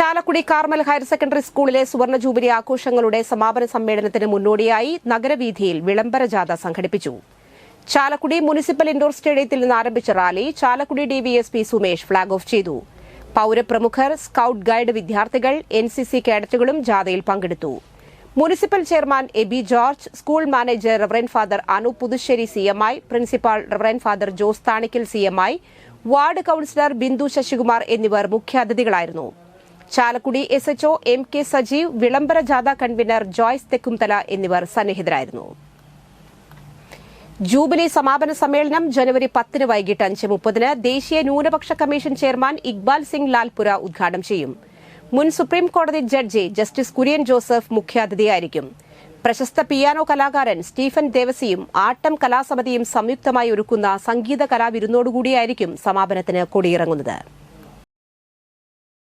Chalakudy Carmel higher secondary സ്കൂളിലെ സുവർണ jubilee ആഘോഷങ്ങളുടെ സമാപന സമ്മേളനത്തിന് മുന്നോടിയായി നഗരവീഥിയിൽ വിളംബര ജാഥ സംഘടിപ്പിച്ചു. ചാലക്കുടി മുനിസിപ്പൽ ഇൻഡോർ സ്റ്റേഡിയത്തിൽ നിന്ന് ആരംഭിച്ച rally Chalakudy DYSP Sumesh flag off ചെയ്തു. പൌരപ്രമുഖർ, സ്കൌട്ട് ഗൈഡ് വിദ്യാർത്ഥികൾ, എൻസിസി കേഡറ്റുകളും ജാഥയിൽ പങ്കെടുത്തു. Municipal chairman Abi George, school manager reverend father Anu Puthussery CMI, principal reverend father Jose Thanikkal CMI, ward councillor Bindu Sasikumar എന്നിവർ മുഖ്യാതിഥികളായിരുന്നു. ചാലക്കുടി SHO MK സജീവ്, വിളംബര ജാഥ കൺവീനർ ജോയ്സ് തെക്കുംതല എന്നിവർ സന്നിഹിതരായിരുന്നു. ജൂബിലി സമാപന സമ്മേളനം ജനുവരി 10 വൈകിട്ട് 5:30 ദേശീയ ന്യൂനപക്ഷ കമ്മീഷൻ ചെയർമാൻ ഇക്ബാൽ സിംഗ് ലാൽപുര ഉദ്ഘാടനം ചെയ്യും. മുൻ സുപ്രീം കോടതി ജഡ്ജി ജസ്റ്റിസ് കുര്യൻ ജോസഫ് മുഖ്യാതിഥിയായിരിക്കും. പ്രശസ്ത പിയാനോ കലാകാരൻ സ്റ്റീഫൻ ദേവസിയും ആട്ടം കലാസമിതിയും സംയുക്തമായി ഒരുക്കുന്ന സംഗീത കലാവിരുന്നോടുകൂടിയായിരിക്കും സമാപനത്തിന് കൊടിയിറങ്ങുന്നത്.